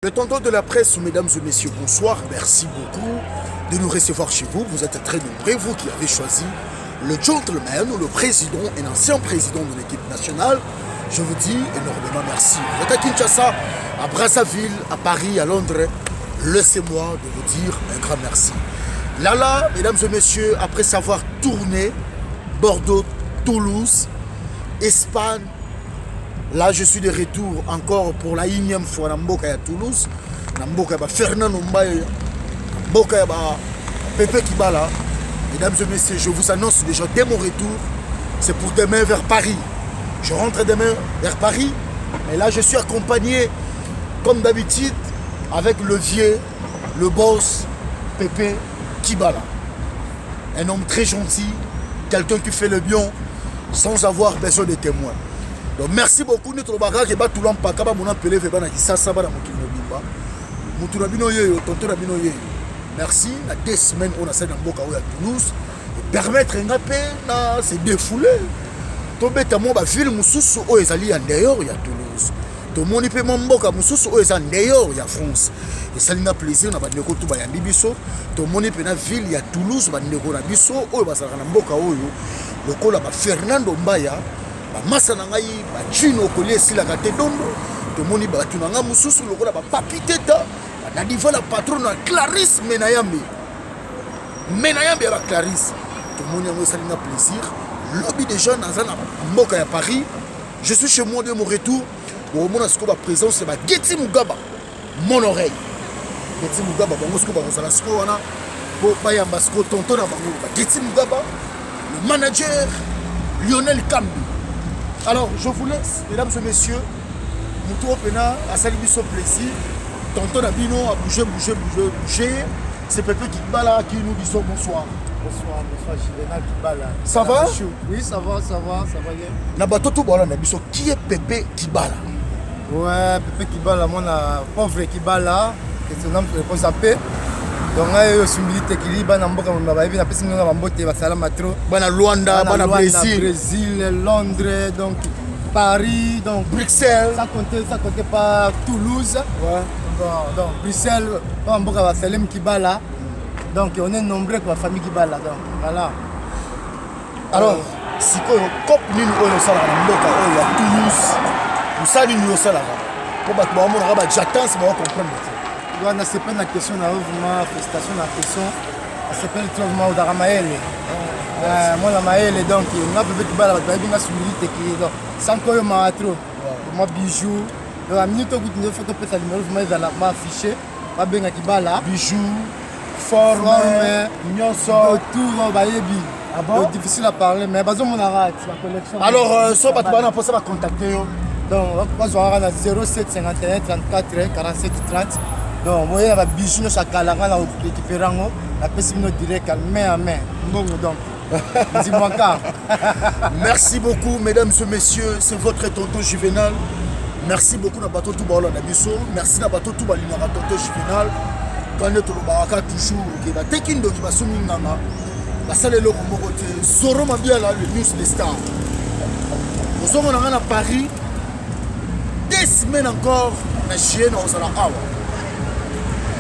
Le tonton de la presse, mesdames et messieurs, bonsoir. Merci beaucoup de nous recevoir chez vous. Vous êtes très nombreux, vous qui avez choisi le gentleman ou le président, un ancien président de l'équipe nationale. Je vous dis énormément merci. Vous êtes à Kinshasa, à Brazzaville, à Paris, à Londres. Laissez-moi de vous dire un grand merci. Là, mesdames et messieurs, après avoir tourné Bordeaux, Toulouse, Espagne, là je suis de retour encore pour la énième fois dans Mboka à Toulouse, dans Mboka à Fernando Mbaye, Mboka à Pepe Kibala. Mesdames et messieurs, je vous annonce déjà dès mon retour, c'est pour demain vers Paris. Je rentre demain vers Paris, mais là je suis accompagné, comme d'habitude, avec le vieux, le boss, Pepe Kibala. Un homme très gentil, quelqu'un qui fait le bien sans avoir besoin de témoins. Donc merci beaucoup. Notre bagage est tout l'empaka, mon appelé fait bana kisasa bana mutuna bimba. Tonton Rabino ye. Merci. La 2 semaines on a fait dans Mboka à Toulouse et permettre un appel na se défouler. Tobeta mo ba ville mususu o ezali en dehors ya Toulouse. To moni pe Mboka mususu o ezali en dehors ya France. Et ça n'a plaisir na ba ndeko tu ba ya biso. To moni pe na ville ya Toulouse ba ndeko na biso o ba sala na Mboka oyo. Lokola ba Fernando Mbaya masa na ngai ba jino kolie sila kate dondo to moni ba tu nga mususu lokola ba papiteta na diva la patronne Clarisse Menayambe ba Clarisse to moni ngo ça n'a plaisir lobby des jeunes dans Mboka ya Paris. Je suis chez moi de mon retour au mona sko ba présence ba Getty Mugaba mon oreille Getty Mugaba bango sko ba sala sko wana po ba yamba sko tonton na bango ba Getty Mugaba le manager Lionel Kambi. Alors, je vous laisse, mesdames et messieurs, Moutou Opena, à Salibiso plaisir. Tonton Abino a bougé. C'est Pepe Kibala qui nous disons bonsoir. Bonsoir, Juvenal Kibala. Ça va? Oui, ça va bien. Nabato tout bon, Nabiso, qui est Pepe Kibala? Ouais, Pepe Kibala, mon pauvre Kibala, c'est son nom pour s'appeler. Donc, il y a une humilité qui est là, il y a une Luanda, Brésil, Londres, donc Paris, donc Bruxelles. Ça comptait pas Toulouse. Ouais. Donc Bruxelles, on va Salem Kibala. Donc on est nombreux pour la famille Kibala. Donc voilà. Alors, si on cop nous au Sala à Toulouse, nous saluons nous au Sala. J'attends, c'est bon comprendre. C'est pas une question vraiment félicitations la question. C'est pas le traitement de Ramaël. Moi la Maël donc on a peut-être pas la bien humilité qui donc sans quoi ma trop. Moi bijou. Donc à minute où tu photo peut ça numéro vraiment dans la affiché. Pas bien Kibala. Bijou, forme, nyonso, tout ba yebi. Ah bon? Difficile à parler mais bazo mon arrête la collection. Alors so ba tu pour ça va contacter yo. Donc on va voir 07 51 34 47 30. Donc, moi, il y a des bijoux qui sont différents. La personne direct main à main. Donc, dis-moi quand. Merci beaucoup, mesdames et messieurs. C'est votre tonton Juvenal. Merci beaucoup, Nabato Toubaola Nabiso. Merci, Nabato Toubaola tonton Juvenal. Quand on est toujours, il y a des gens qui sont là. La salle est là pour moi. Zoro Mabia, le news des stars. Nous sommes à Paris. 2 semaines encore, on a chié dans la awa.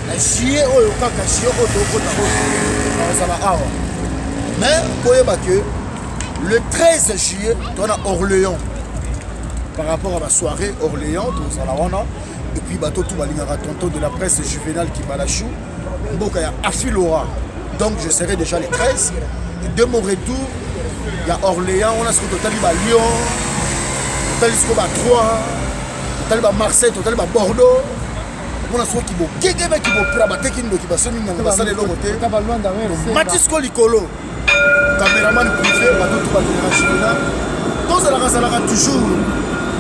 La chier oyo kaka chier oyo mais le 13 juillet on a Orléans par rapport à la soirée Orléans et puis bateau tout balingara tonton de la presse Juvenal qui balachou Mboka ya Afilora donc je serai déjà les 13 et de mon retour il y a Orléans on a ce que total Lyon total jusqu'au 3 total Marseille total Bordeaux. On a ce qui est quelqu'un qui est qui va se mettre dans la salle de l'autre. Mathis Kolikolo, caméraman privé, toujours.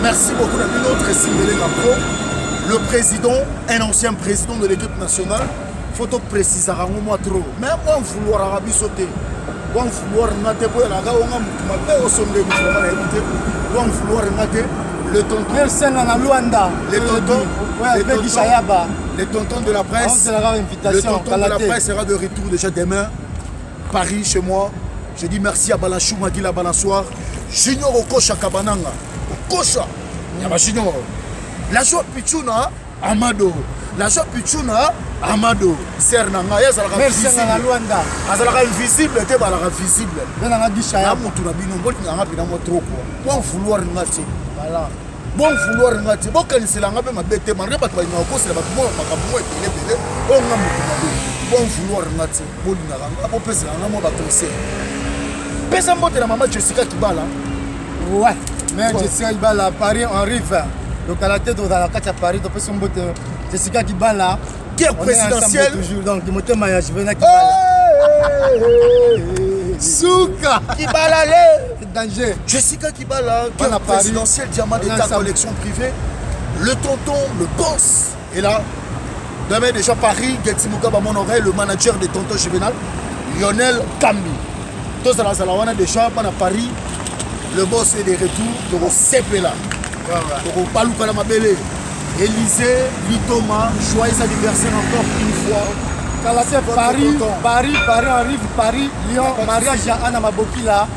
Merci beaucoup à notre le président, un ancien président de l'équipe nationale. Photo précise à moi trop. Mais on vouloir Arabie sauter. On vouloir nater pour la gare, on a au sommet on vouloir nater. Le tonton les tontons de la presse. Le tonton de la presse sera de retour déjà demain. Paris chez moi. Je dis merci à Balachou Magila Balansoir. Junior Okocha Kabananga. Okocha. Junior. La joie Pichuna Amado. L'agent Pichuna, Amado, Sernanga, Yazalaka visible. Azalaka invisible, te balaka visible. Venanga Bishaya. Moutouna Bino, Boltinanga Binamo trop. Bon vouloir ngati. Voilà. Bon vouloir ngati. Bon Kaniselanga, ma bête, malgré pas que tu m'as c'est la bâtiment, ma cabouet, bon bon vouloir ngati. Bolinanga, bon pèse la maman, conseil. Pèse un mot de la maman Jessica Kibala. Ouais, mais Jessica Kibala, Paris, on arrive. Donc à la tête, on a la carte à Paris, donc son botte. Jessica Kibala. Guerre présidentielle. Toujours, donc du moteur Maya, je venais Kibala. Souka Kibala, c'est danger. Jessica Kibala, guerre présidentielle, diamant d'état, collection privée. Le tonton, le boss est là. Demain déjà Paris, Getsi Mukaba, mon oreille, le manager de tonton Juvenal, Lionel Kambi. Tous à la Salawana déjà, à Paris. Le boss est de retour, donc on s'est là. Donc on parle de Mabele. Élysée, Litoma, joyeux anniversaire encore une fois. Paris arrive, Paris, Lyon, mariage à Anna Mabokila.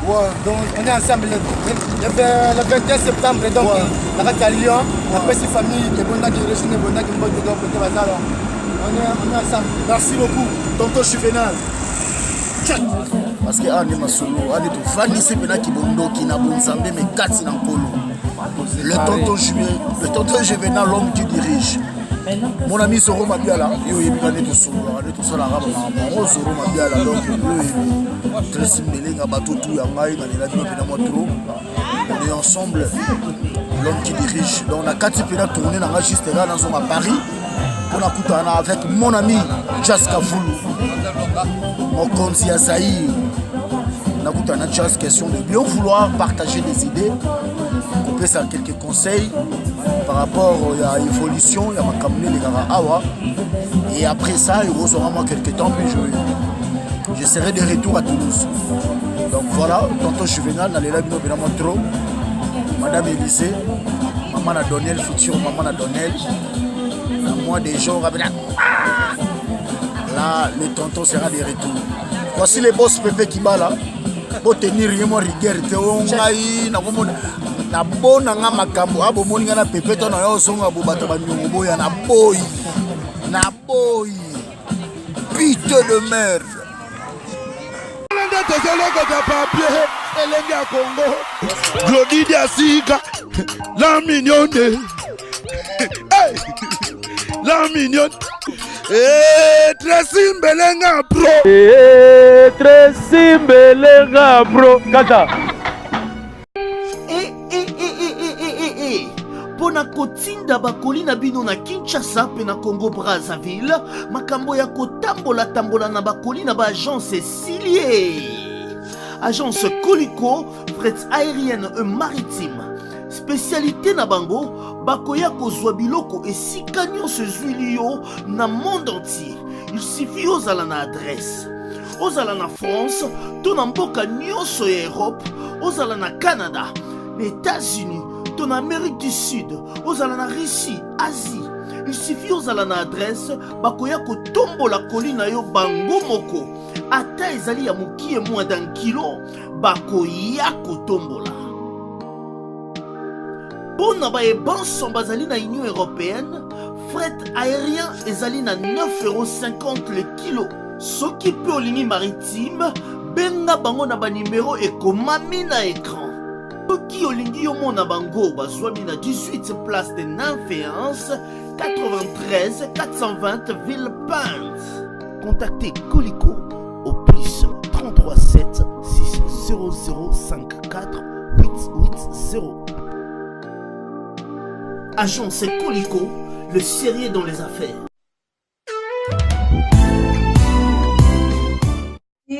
Donc on est ensemble le 21 septembre, donc on est à Lyon, après ces familles, les bonnes qui reçoivent les bonnes qui montent dedans, on est ensemble. Merci beaucoup, tonton Juvenal. Parce que Anne Masolo, Anne est tout fan ici, mais qui bondo qui n'a bon sambé, mais 4 dans Kolo. Le tonton Juvenal, l'homme qui dirige. Mon ami Soro Mabiala, il est tout seul, tout seul arabe, Soro Mabiala, donc très similaire à Bateau tout Yamaï, on est ensemble, l'homme qui dirige. Donc on a 4 pays tourné dans la juste là, dans à Paris. On a coupé avec mon ami Jaska Foulou, mon compte Yasaï. On a coupé une chance question de bien vouloir partager des idées, couper ça quelques conseils par rapport à l'évolution, il y a ma caméra les gars Awa. Et après ça, il reçoit moi quelques temps, puis je serai de retour à Toulouse. Donc voilà, tonton Juvenal, dans les labos, évidemment trop. Madame Élysée, maman a donné le futur, maman a donné. Moi des gens, là, le tonton sera de retour. Voici les boss Pepe Kibala. Pour tenir rien, moi, rigueur, na bona nga makambo abo moninga na pepeto na yo songa bo bato ba nyongo ya na boy pute de merde Lenda tozoloko ta papier elenge ya Congo Glodidi Asika la mignonne hey la mignonne Tracy Mbelenga bro Tracy Mbelenga bro kata Pona kotinda bakoli na bino na Kinshasa pe na Congo Brazzaville makambo ya kotambola na bakoli na ba agence Cilier. Agence Colicot, fret aérienne et maritime. Spécialité na bango bakoya kozwa biloko esika nyonso ezwili yo na monde entier. Il suffit ozala na adresse. Ozala na France, to na mboka nyonso ya Europe, ozala na Canada, les États-Unis, en Amérique du Sud, aux alana Russie, Asie. Il suffit aux alana adresse, bakoya ko tombo la colline yo bango moko. Ata ezali ya muki et moins d'un kilo, bakoya ko tombo la. Bon na ba e banson bazali na Union Européenne, fret aérien ezali na 9,50 € le kilo. Soki pe olini maritime, benga bango na ba numéro e komami na écran. Qui olingi yo mona bango bazwami na 18 place de Nanféance 93 420 Villepinte. Contactez Colicot au plus 33 7 600 54 880. Agence Colicot, le sérieux dans les affaires.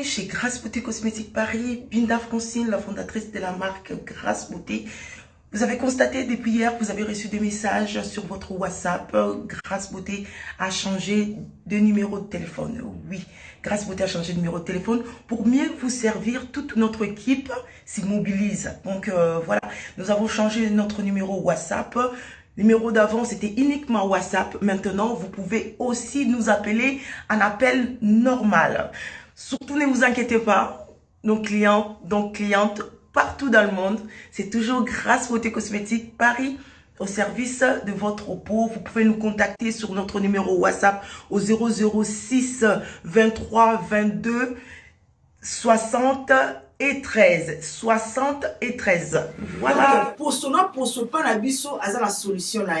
Chez Grâce Beauté Cosmétique Paris, Binda Francine, la fondatrice de la marque Grâce Beauté. Vous avez constaté depuis hier que vous avez reçu des messages sur votre WhatsApp. Grâce Beauté a changé de numéro de téléphone. Oui, Grâce Beauté a changé de numéro de téléphone pour mieux vous servir. Toute notre équipe s'immobilise. Donc voilà, nous avons changé notre numéro WhatsApp. Numéro d'avant, c'était uniquement WhatsApp. Maintenant, vous pouvez aussi nous appeler en appel normal. Surtout, ne vous inquiétez pas, nos clients, donc clientes, partout dans le monde, c'est toujours Grâce Beauté Cosmétique Paris. au service de votre peau. Vous pouvez nous contacter sur notre numéro WhatsApp au 006 23 22 60 et 13. 60 et 13. Voilà. Pour ce pas la biso, à la solution là.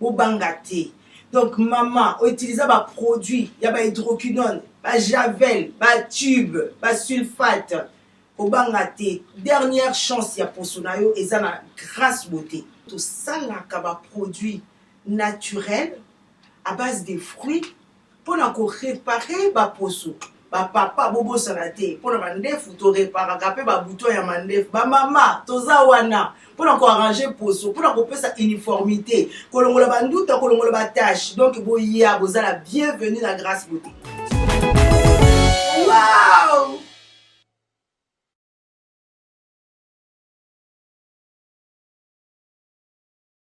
Au bangate. Donc, maman, utiliser des produits, il y a des hydroquinone, des javel, des tubes, des sulfate. Au bangate, dernière chance, il y a pour son ayo, et ça, la grâce beauté. Tout ça, là, des produits naturels, à base de fruits, pour réparer ba poso. Ba papa, bobo sanate, pour mandef, ou to réparer, capé, ba bouton ya mandef, ba mama, toza wana. Pour arranger poso, pour couper sa uniformité, que l'on le bandoute, que l'on le tâche. Donc, vous y a, vous avez la bienvenue dans la grâce beauté. Wow!